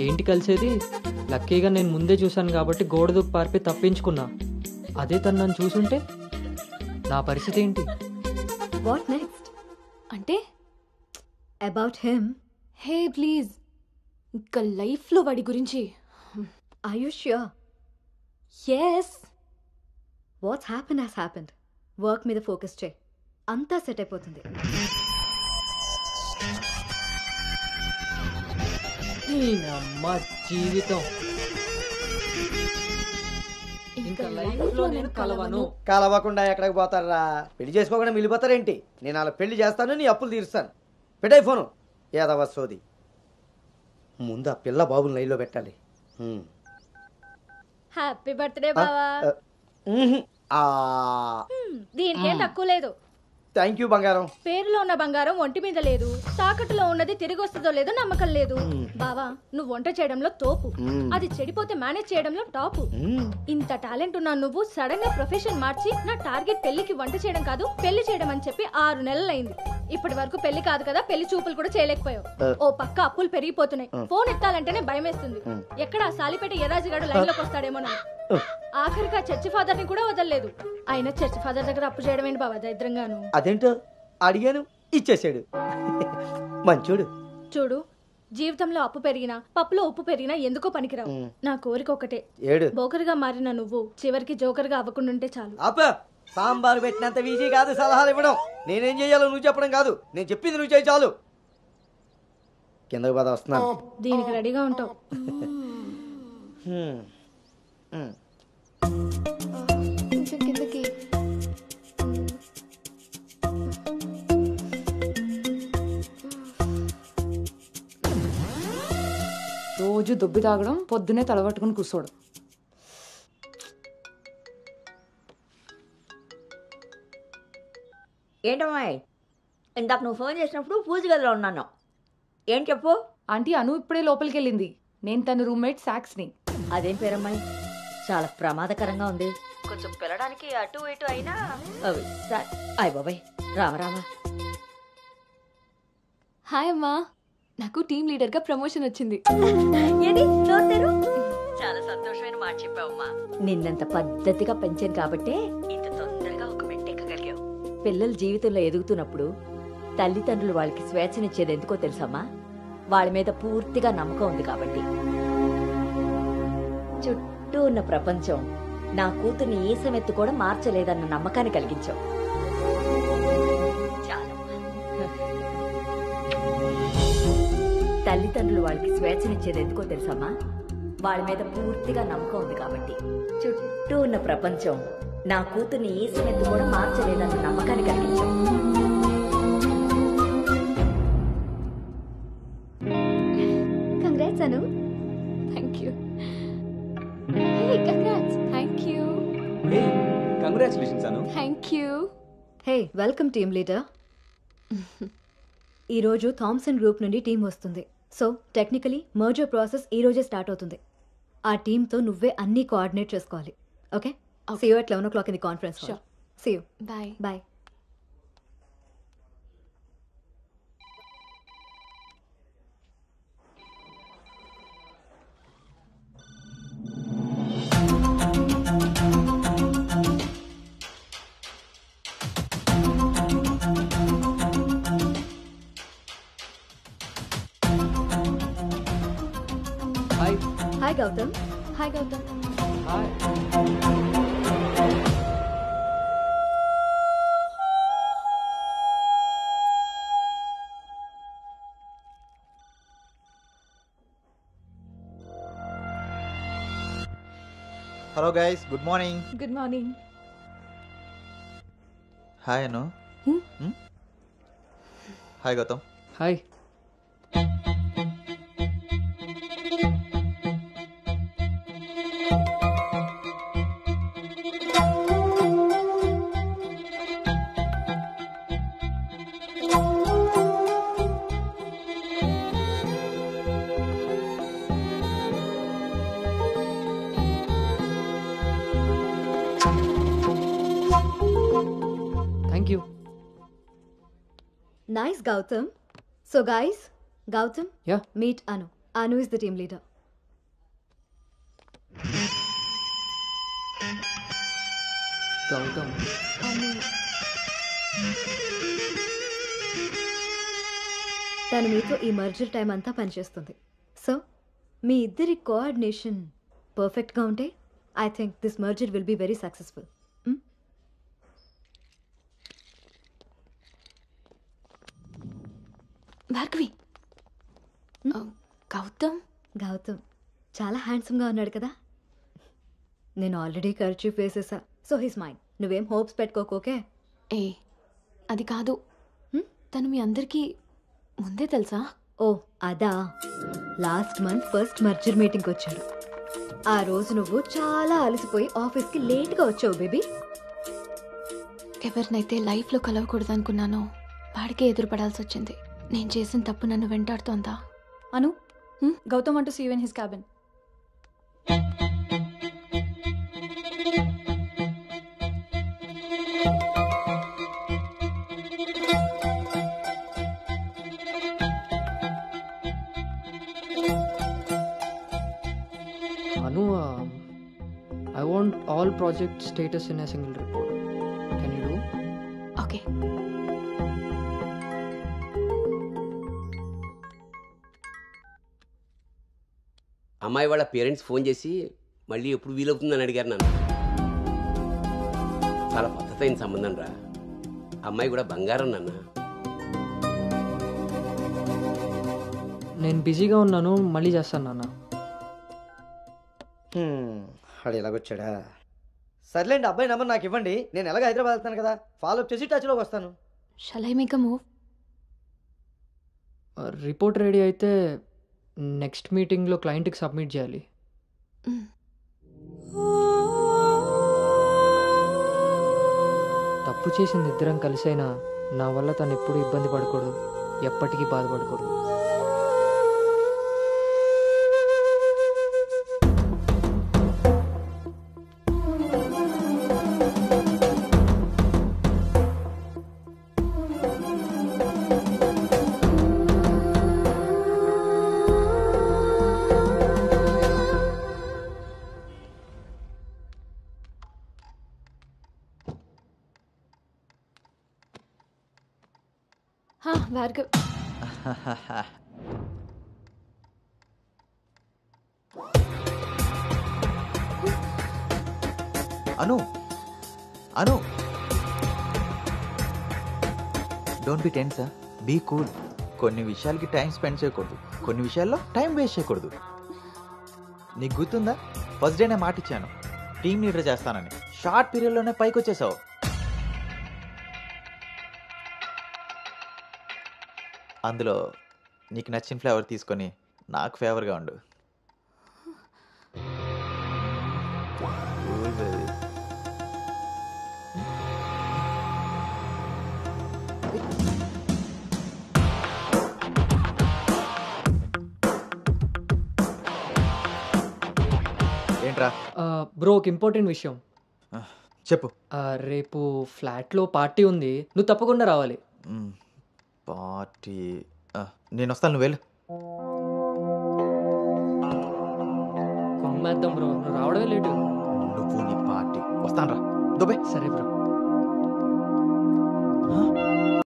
ఏంటి కలిసేది? లక్కీగా నేను ముందే చూశాను కాబట్టి గోడ దూకి పారిపి తప్పించుకున్నా. అదే తను నన్ను చూసుంటే నా పరిస్థితి ఏంటి? What next? అంటే అబౌట్ హిమ్. హే ప్లీజ్, ఇంకా లైఫ్లో వాడి గురించి. Are you sure? Yes. What's happen has happened. Work మీద ఫోకస్ చేయి, అంతా సెట్ అయిపోతుంది. అమ్మ జీవితం ఇంకా లైఫ్లో నేను కలవను. కలవకుండా ఎక్కడికి పోతారా? పెళ్లి చేసుకోకుండా మిగిలిపోతారేంటి? నేను అలా పెళ్లి చేస్తాను, నీ అప్పులు తీరుస్తాను. పెట్టాయి ఫోను. ఏదవ సోది. ముందు ఆ పిల్ల బాబుని లైన్లో పెట్టాలి. హ్యాపీ బర్త్డే బావా. దీనికేం తక్కువ లేదు. థ్యాంక్ యూ బంగారం. పేరులో ఉన్న బంగారం ఒంటి మీద లేదు, తాకట్టులో ఉన్నది తిరిగి వస్తుందో లేదో నమ్మకం లేదు. బావా, నువ్వు వంట చేయడంలో తోపు, అది చెడిపోతే మేనేజ్ చేయడంలో టాపు. ఇంత టాలెంట్ ఉన్నా నువ్వు సడన్ గా ప్రొఫెషన్ మార్చి నా టార్గెట్ పెళ్లికి వంట చేయడం కాదు పెళ్లి చేయడం అని చెప్పి 6 నెలలైంది. ఇప్పటి వరకు పెళ్లి కాదు కదా, పెళ్లి చూపులు కూడా చేయలేకపోయావు. ఓ పక్క అప్పులు పెరిగిపోతున్నాయి, ఫోన్ ఎత్తాలంటేనే భయం వేస్తుంది. ఎక్కడ సాలిపేట ఎరాజిగాడు లైన్ లోకి వస్తాడేమోనని. ఆఖరిగా చర్చి ఫాదర్ ని కూడా వదలలేదు. ఆయన చర్చి ఫాదర్ దగ్గర అప్పు చేయడం ఏంటి బాబా దరిద్రంగాను. అదేంటో అడిగాను, ఇచ్చేసాడు. మంచోడు. చూడు, జీవితంలో అప్పు పెరిగినా పప్పులో ఉప్పు పెరిగినా ఎందుకో పనికిరావు. నా కోరిక ఒకటే, బోకర్గా మారిన నువ్వు చివరికి జోకర్గా అవ్వకుండా ఉంటే చాలు. సాంబార్ పెట్టినంత ఈజీ కాదు సలహాలు ఇవ్వడం. నేనేం చేయాలో నువ్వు చెప్పడం కాదు, నేను చెప్పింది నువ్వు చేయి చాలు. కిందకు బాధ వస్తున్నాను. దీనికి రెడీగా ఉంటావు. కిందకి. రోజు దొబ్బి తాగడం, పొద్దునే తలబట్టుకుని కూర్చోవడం. ఏంటమ్మాయి, ఇందాక నువ్వు ఫోన్ చేసినప్పుడు పూజ గదిలో ఉన్నాను. ఏం చెప్పు? ఆంటీ అను ఇప్పుడే లోపలికి వెళ్ళింది. నేను తన రూమ్మేట్ సాక్స్ని. అదేం పేరమ్మాయి, చాలా ప్రమాదకరంగా ఉంది. కొంచెం పిల్లడానికి అటు ఇటు అయినా అయ్య బాబాయ్. రామరామా. హాయ్ అమ్మా, నాకు టీమ్ లీడర్ గా ప్రమోషన్ వచ్చింది. చాలా సంతోషమైన మాట చెప్పావమ్మా. నిన్నంత పద్ధతిగా పెంచాను కాబట్టే ఇంత తొందరగా ఒక మెట్టెక్కగలిగావు. పిల్లల జీవితంలో ఎదుగుతున్నప్పుడు తల్లిదండ్రులు వాళ్ళకి స్వేచ్ఛనిచ్చేది ఎందుకో తెలుసమ్మా? వాళ్ళ మీద పూర్తిగా నమ్మకం ఉంది కాబట్టి. చుట్టూ ఉన్న ప్రపంచం నా కూతుర్ని ఏ సమెత్తు కూడా మార్చలేదన్న నమ్మకాన్ని కలిగించావు. తల్లిదండ్రులు వాళ్ళకి స్వేచ్ఛనిచ్చేది ఎందుకో తెలుసమ్మా? వాళ్ళ మీద పూర్తిగా నమ్మకం ఉంది కాబట్టి. చుట్టూ ఉన్న ప్రపంచం నా కూతుర్ని ఏ సమెత్తు కూడా మార్చలేదన్న నమ్మకాన్ని కలిగించావు. Congrats Anu. Thank you. Hey congrats. Thank you. Hey congratulations Anu. Thank you. Hey welcome team leader. ఈరోజు థామ్సన్ గ్రూప్ నుండి టీం వస్తుంది. సో టెక్నికలీ మర్జర్ ప్రాసెస్ ఈ రోజే స్టార్ట్ అవుతుంది. ఆ టీంతో నువ్వే అన్నీ కోఆర్డినేట్ చేసుకోవాలి. Okay, see you at 11 o'clock in the conference hall. Sure. See you. Bye. Bye. Hi. Hi Gautam. Hi Gautam. Hi. Hello guys, good morning. Good morning. Hi Anu. Hi Gautam. Hi. Thank you. Nice, Gautam. So guys, Gautam, Yeah. meet Anu. Anu is the team leader. Gautam తను మీతో ఈ merger time అంతా పనిచేస్తుంది. So మీ ఇద్దరి coordination పర్ఫెక్ట్గా ఉంటే I think this merger will be very successful. Bhargavi, Gautam Gautam చాలా హ్యాండ్సమ్గా ఉన్నాడు కదా. నేను ఆల్రెడీ ఖర్చు వేసేసా. So he's mind. నువ్వేం హోప్స్ పెట్టుకోకే. ఏ అది కాదు, తను మీ అందరికీ ముందే తెలుసా? ఓ అదా, లాస్ట్ మంత్ ఫస్ట్ మర్జర్ మీటింగ్కి వచ్చాడు. ఆ రోజు నువ్వు చాలా అలసిపోయి ఆఫీస్కి లేట్గా వచ్చావు బేబీ. ఎవరినైతే లైఫ్లో కలవకూడదు అనుకున్నానో వాడికే ఎదురుపడాల్సి వచ్చింది. నేను చేసిన తప్పు నన్ను వెంటాడుతోందా? అను, Gautam want to see you in his cabin. Anu, I want all project status in a single report. Can you do? Okay. అమ్మాయి వాళ్ళ పేరెంట్స్ ఫోన్ చేసి మళ్ళీ ఎప్పుడు వీలవుతుందని అడిగారు నన్ను. చాలా పద్ధతైన సంబంధం రా. అమ్మాయి కూడా బంగారం నాన్న. నేను బిజీగా ఉన్నాను, మళ్ళీ చేస్తాను నాన్న. వాడు ఎలాగొచ్చాడా? సర్లేండి, అబ్బాయి నెంబర్ నాకు ఇవ్వండి. నేను ఎలాగ హైదరాబాద్ వెళ్తాను కదా, ఫాలోఅప్ చేసి టచ్లోకి వస్తాను. Shall I make a move? Report ready అయితే నెక్స్ట్ మీటింగ్లో క్లయింట్కి సబ్మిట్ చేయాలి. తప్పు చేసింది ఇద్దరం కలిసైనా నా వల్ల తను ఎప్పుడు ఇబ్బంది పడకూడదు, ఎప్పటికీ బాధపడకూడదు. Bhargav, Anu Anu, don't be tense, be cool. కొన్ని విషయాలకి టైం స్పెండ్ చేయకూడదు, కొన్ని విషయాల్లో టైం వేస్ట్ చేయకూడదు. నీకు గుర్తుందా, ఫస్ట్ డే నేను మాట ఇచ్చాను టీమ్ లీడర్ చేస్తానని. షార్ట్ పీరియడ్లోనే పైకి వచ్చేసావు. అందులో నీకు నచ్చిన ఫ్లేవర్ తీసుకొని నాకు ఫేవర్గా ఉండు. ఏంట్రా? బ్రో, ఒక ఇంపార్టెంట్ విషయం చెప్పు. రేపు ఫ్లాట్లో పార్టీ ఉంది, నువ్వు తప్పకుండా రావాలి. పార్టీ? నేను వస్తాను, నువ్వు వెళ్ళు. కొమ్మేద్దాం బ్రో, నువ్వు రావడమే లేటు. నువ్వు నీ పార్టీ, వస్తాను రా. దుబాయ్. సరే బ్రో.